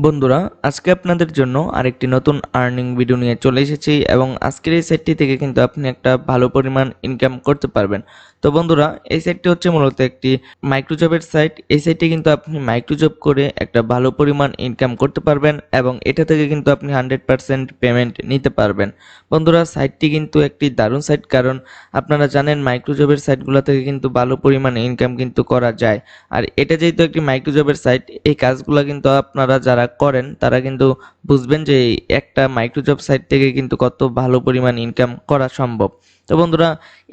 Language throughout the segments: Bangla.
বন্ধুরা, আজকে আপনাদের জন্য আরেকটি নতুন আর্নিং ভিডিও নিয়ে চলে এসেছি এবং আজকের এই সাইটটি থেকে কিন্তু আপনি একটা ভালো পরিমাণ ইনকাম করতে পারবেন। তো বন্ধুরা, এই সাইটটি হচ্ছে মূলত একটি মাইক্রোজবের সাইট। এই সাইটে কিন্তু আপনি মাইক্রোজব করে একটা ভালো পরিমাণ ইনকাম করতে পারবেন এবং এটা থেকে কিন্তু আপনি 100% পেমেন্ট নিতে পারবেন। বন্ধুরা, সাইটটি কিন্তু একটি দারুণ সাইট, কারণ আপনারা জানেন মাইক্রোজবের সাইটগুলো থেকে কিন্তু ভালো পরিমাণ ইনকাম কিন্তু করা যায়। আর এটা যেহেতু একটি মাইক্রোজবের সাইট, এই কাজগুলো কিন্তু আপনারা যারা করেন তারা কিন্তু বুঝবেন যে এই একটা মাইক্রোজব সাইট থেকে কিন্তু কত ভালো পরিমাণ ইনকাম করা সম্ভব। তো বন্ধুরা,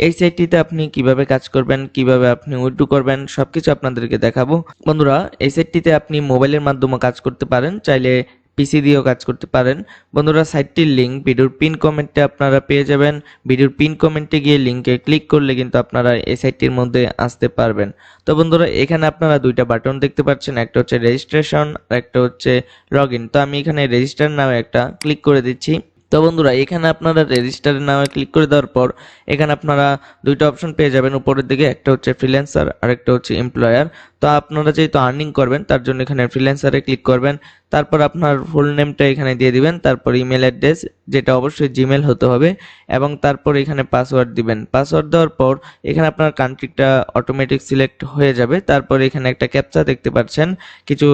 এই সাইটটিতে আপনি কিভাবে কাজ করবেন, কিভাবে আপনি উইথড্র করবেন, সবকিছু আপনাদেরকে দেখাবো। বন্ধুরা, এই সাইটটিতে আপনি মোবাইলের মাধ্যমে কাজ করতে পারেন, চাইলে পিসি দিয়েও কাজ করতে পারেন। বন্ধুরা, সাইটটির লিঙ্ক ভিডিওর পিন কমেন্টে আপনারা পেয়ে যাবেন। ভিডিওর পিন কমেন্টে গিয়ে লিঙ্কে ক্লিক করলে কিন্তু আপনারা এই সাইটটির মধ্যে আসতে পারবেন। তো বন্ধুরা, এখানে আপনারা দুইটা বাটন দেখতে পাচ্ছেন, একটা হচ্ছে রেজিস্ট্রেশন আর একটা হচ্ছে লগ ইন। তো আমি এখানে রেজিস্টার নামে একটা ক্লিক করে দিচ্ছি। তো বন্ধুরা, এখানে আপনারা রেজিস্টারের নামে ক্লিক করে দেওয়ার পর এখানে আপনারা দুইটা অপশন পেয়ে যাবেন উপরের দিকে, একটা হচ্ছে ফ্রিল্যান্সার আর একটা হচ্ছে এমপ্লয়ার। তো আপনারা যেহেতু আর্নিং করবেন তার জন্য এখানে ফ্রিল্যান্সারে ক্লিক করবেন। তারপর আপনার ফুল নেমটা এখানে দিয়ে দিবেন, তারপর ইমেল অ্যাড্রেস, যেটা অবশ্যই জিমেল হতে হবে, এবং তারপর এখানে পাসওয়ার্ড দিবেন। পাসওয়ার্ড দেওয়ার পর এখানে আপনার কান্ট্রিটা অটোমেটিক সিলেক্ট হয়ে যাবে। তারপর এখানে একটা ক্যাপচা দেখতে পাচ্ছেন, কিছু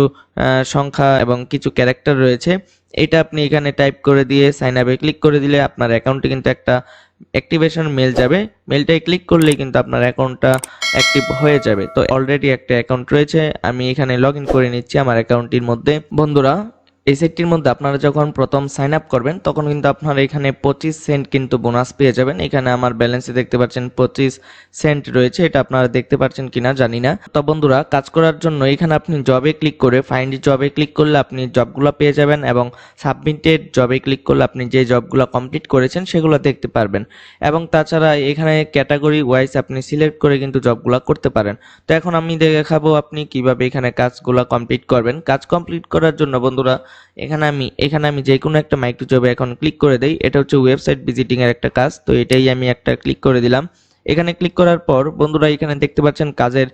সংখ্যা এবং কিছু ক্যারেক্টার রয়েছে। এটা আপনি এখানে টাইপ করে দিয়ে সাইন আপে ক্লিক করে দিলে আপনার অ্যাকাউন্টে কিন্তু একটা অ্যাক্টিভেশন মেল যাবে। মেলটায় ক্লিক করলেই কিন্তু আপনার অ্যাকাউন্টটা অ্যাক্টিভ হয়ে যাবে। তো অলরেডি একটা অ্যাকাউন্ট রয়েছে, আমি এখানে লগ ইন করে নিচ্ছি আমার অ্যাকাউন্টটির মধ্যে। বন্ধুরা, এই সাইটটির মধ্যে আপনারা যখন প্রথম সাইন আপ করবেন তখন কিন্তু আপনারা এখানে 25 সেন্ট কিন্তু বোনাস পেয়ে যাবেন। এখানে আমার ব্যালেন্সে দেখতে পাচ্ছেন 25 সেন্ট রয়েছে, এটা আপনারা দেখতে পাচ্ছেন কিনা জানি না। তো বন্ধুরা, কাজ করার জন্য এখানে আপনি জবে ক্লিক করে ফাইন্ড জবে ক্লিক করলে আপনি জবগুলো পেয়ে যাবেন এবং সাবমিটেড জবে ক্লিক করলে আপনি যে জবগুলো কমপ্লিট করেছেন সেগুলো দেখতে পারবেন। এবং তাছাড়া এখানে ক্যাটাগরি ওয়াইজ আপনি সিলেক্ট করে কিন্তু জবগুলো করতে পারেন। তো এখন আমি দেখাবো আপনি কিভাবে এখানে কাজগুলো কমপ্লিট করবেন। কাজ কমপ্লিট করার জন্য বন্ধুরা, এখানে আমি যে কোনো একটা মাইক্রো জবে এখন ক্লিক করে দেই। এটা হচ্ছে ওয়েবসাইট ভিজিটিং এর একটা কাজ, তো এটাই আমি একটা ক্লিক করে দিলাম। এখানে ক্লিক করার পর বন্ধুরা, এখানে দেখতে পাচ্ছেন কাজের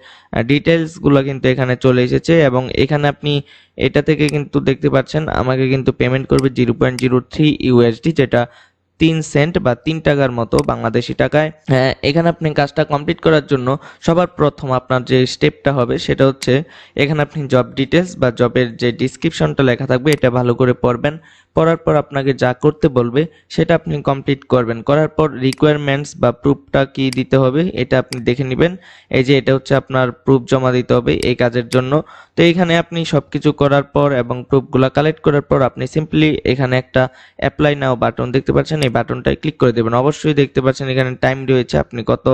ডিটেলস গুলো কিন্তু এখানে চলে এসেছে এবং এখানে আপনি এটা থেকে কিন্তু দেখতে পাচ্ছেন আমাকে কিন্তু পেমেন্ট করবে 0.03 ইউএসডি, যেটা 3 সেন্ট বা 3 টাকার মতো বাংলাদেশি টাকায়। হ্যাঁ, এখানে আপনি কাজটা কমপ্লিট করার জন্য সবার প্রথম আপনার যে স্টেপটা হবে সেটা হচ্ছে এখানে আপনি জব ডিটেলস বা জবের যে ডিসক্রিপশনটা লেখা থাকবে এটা ভালো করে পড়বেন। পড়ার পর আপনাকে যা করতে বলবে সেটা আপনি কমপ্লিট করবেন। করার পর রিকোয়ারমেন্টস বা প্রুফটা কি দিতে হবে এটা আপনি দেখে নেবেন। এই যে এটা হচ্ছে আপনার প্রুফ জমা দিতে হবে এই কাজের জন্য। তো এখানে আপনি সবকিছু করার পর এবং প্রুফগুলো কালেক্ট করার পর আপনি সিম্পলি এখানে একটা অ্যাপ্লাই নাও বাটন দেখতে পাচ্ছেন, এই বাটনটায় ক্লিক করে দেবেন। অবশ্যই দেখতে পাচ্ছেন এখানে টাইম রয়েছে, আপনি কত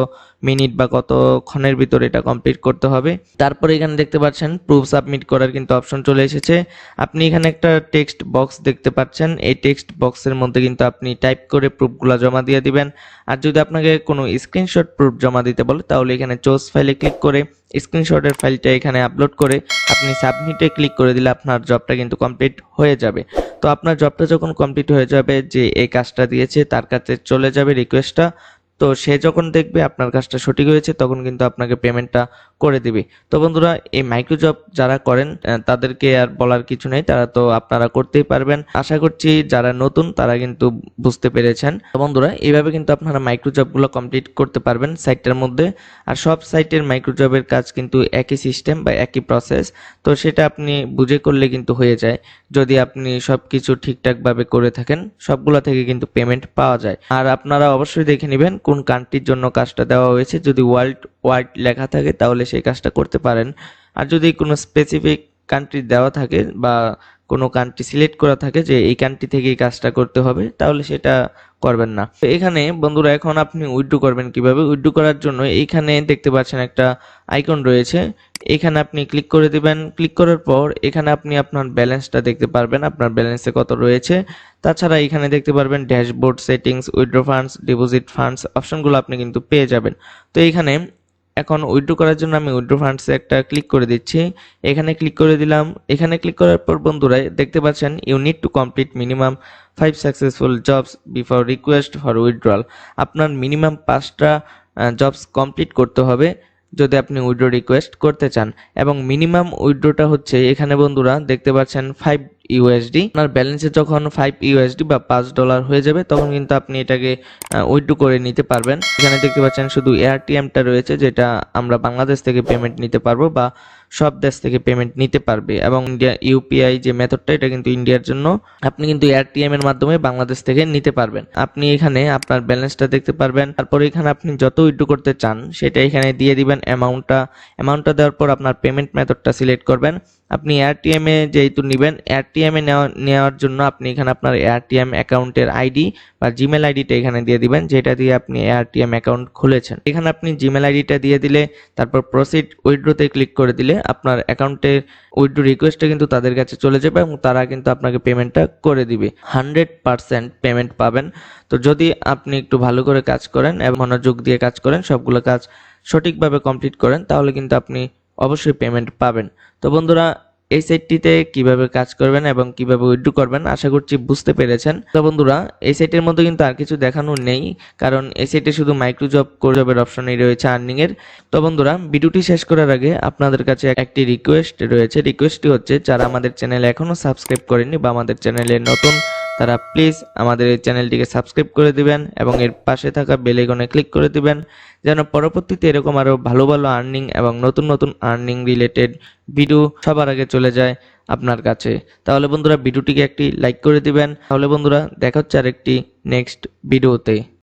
মিনিট বা কতক্ষণের ভিতরে এটা কমপ্লিট করতে হবে। তারপর এখানে দেখতে পাচ্ছেন প্রুফ সাবমিট করার কিন্তু অপশন চলে এসেছে। আপনি এখানে একটা টেক্সট বক্স দেখতে পাচ্ছেন, এই টেক্সট বক্সের মধ্যে কিন্তু আপনি টাইপ করে প্রুফগুলো জমা দিয়ে দিবেন। আর যদি আপনাকে কোনো স্ক্রিনশট প্রুফ জমা দিতে বলে তাহলে এখানে চুজ ফাইলে ক্লিক করে স্ক্রিনশটের ফাইলটা এখানে আপলোড করে আপনি সাবমিটে ক্লিক করে দিলে আপনার জবটা কিন্তু কমপ্লিট হয়ে যাবে। তো আপনার জবটা যখন কমপ্লিট হয়ে যাবে, যে এই কাজটা দিয়েছে তার কাছে চলে যাবে রিকোয়েস্টটা। তো সে যখন দেখবে আপনার কাজটা সঠিক হয়েছে তখন কিন্তু আপনাকে পেমেন্টটা করে দিবে। তো বন্ধুরা, এই মাইক্রো জব যারা করেন তাদেরকে আর বলার কিছু নেই, তারা তো আপনারা করতেই পারবেন। আশা করছি যারা নতুন তারা কিন্তু বুঝতে পেরেছেন। তো বন্ধুরা, এইভাবে কিন্তু আপনারা মাইক্রো জবগুলো কমপ্লিট করতে পারবেন সাইটটার মধ্যে। আর সব সাইটের মাইক্রো জবের কাজ কিন্তু একই সিস্টেম বা একই প্রসেস, তো সেটা আপনি বুঝে করলে কিন্তু হয়ে যায়। যদি আপনি সবকিছু ঠিকঠাকভাবে করে থাকেন সবগুলা থেকে কিন্তু পেমেন্ট পাওয়া যায়। আর আপনারা অবশ্যই দেখে নেবেন কোন কান্ট্রির জন্য কাজটা দেওয়া হয়েছে। যদি ওয়ার্ল্ড ওয়াইড লেখা থাকে তাহলে সেই কাজটা করতে পারেন। আর যদি কোনো স্পেসিফিক কান্ট্রি দেওয়া থাকে বা কোনো কান্ট্রি সিলেক্ট করা থাকে যে এই কান্ট্রি থেকে এই কাজটা করতে হবে, তাহলে সেটা করবেন না। তো এখানে বন্ধুরা, এখন আপনি উইথড্র করবেন কিভাবে। উইথড্র করার জন্য এইখানে দেখতে পাচ্ছেন একটা আইকন রয়েছে, এখানে আপনি ক্লিক করে দিবেন। ক্লিক করার পর এখানে আপনি আপনার ব্যালেন্সটা দেখতে পারবেন, আপনার ব্যালেন্সে কত রয়েছে। তাছাড়া এখানে দেখতে পারবেন dashboard, settings, withdraw funds, deposit funds অপশনগুলো আপনি কিন্তু পেয়ে যাবেন। তো এইখানে এখন উইথড্র করার জন্য আমি উইথড্র ফান্ডসে একটা ক্লিক করে দিচ্ছি। এখানে ক্লিক করে দিলাম। এখানে ক্লিক করার পর বন্ধুরা দেখতে পাচ্ছেন you need to complete minimum 5 successful jobs before request for withdrawal. আপনার মিনিমাম 5টা জবস কমপ্লিট করতে হবে যদি আপনি উইথড্র রিকোয়েস্ট করতে চান। এবং মিনিমাম উইথড্রটা হচ্ছে এখানে বন্ধুরা দেখতে পাচ্ছেন 5 ইউএসডি। আপনার ব্যালেন্সে যখন 5 ইউএসডি বা $5 হয়ে যাবে তখন কিন্তু আপনি এটাকে উইথড্র করে নিতে পারবেন। এখানে দেখতে পাচ্ছেন শুধু এআরটিএমটা রয়েছে, যেটা আমরা বাংলাদেশ থেকে পেমেন্ট নিতে পারবো বা সব দেশ থেকে পেমেন্ট নিতে পারবে, এবং ইন্ডিয়া ইউপিআই যে মেথডটা এটা কিন্তু ইন্ডিয়ার জন্য। আপনি কিন্তু এআরটিএম এর মাধ্যমে বাংলাদেশ থেকে নিতে পারবেন। আপনি এখানে আপনার ব্যালেন্সটা দেখতে পারবেন, তারপরে এখানে আপনি যত উইথড্র করতে চান সেটা এখানে দিয়ে দিবেন। অ্যামাউন্টটা দেওয়ার পর আপনার পেমেন্ট মেথডটা সিলেক্ট করবেন। আপনি এআরটিএম এ যেহেতু নেবেন, এআরটিএম এ নেওয়ার জন্য আপনি এখানে আপনার এআরটিএম অ্যাকাউন্টের আইডি বা জিমেল আইডিটা এখানে দিয়ে দিবেন, যেটা দিয়ে আপনি এআরটিএম অ্যাকাউন্ট খুলেছেন। এখানে আপনি জিমেল আইডিটা দিয়ে দিলে তারপর প্রসিড উইথড্রোতে ক্লিক করে দিলে আপনার অ্যাকাউন্টের উইথড্রো রিকোয়েস্টটা কিন্তু তাদের কাছে চলে যাবে এবং তারা কিন্তু আপনাকে পেমেন্টটা করে দিবে। 100% পেমেন্ট পাবেন। তো যদি আপনি একটু ভালো করে কাজ করেন এবং মনোযোগ দিয়ে কাজ করেন, সবগুলো কাজ সঠিকভাবে কমপ্লিট করেন, তাহলে কিন্তু আপনি অবশ্যই পেমেন্ট পাবেন। তো বন্ধুরা, এই সাইটটিতে কিভাবে কাজ করবেন এবং কিভাবে উইথড্র করবেন আশা করছি বুঝতে পেরেছেন। তো বন্ধুরা, এই সাইটের মধ্যে কিন্তু আর কিছু দেখানো নেই, কারণ এই সাইটে শুধু মাইক্রোজব জবের অপশনই রয়েছে আর্নিং এর। তো বন্ধুরা, ভিডিওটি শেষ করার আগে আপনাদের কাছে একটি রিকোয়েস্ট রয়েছে। রিকোয়েস্টটি হচ্ছে, যারা আমাদের চ্যানেলে এখনো সাবস্ক্রাইব করেনি বা আমাদের চ্যানেলে নতুন, তারা প্লিজ আমাদের এই চ্যানেলটিকে সাবস্ক্রাইব করে দিবেন এবং এর পাশে থাকা বেল আইকনে ক্লিক করে দিবেন, যেন পরবর্তীতে এরকম আরো ভালো ভালো আর্নিং এবং নতুন নতুন আর্নিং রিলেটেড ভিডিও সবার আগে চলে যায় আপনার কাছে। তাহলে বন্ধুরা, ভিডিওটিকে একটি লাইক করে দিবেন। তাহলে বন্ধুরা, দেখা হচ্ছে আরেকটি নেক্সট ভিডিওতে।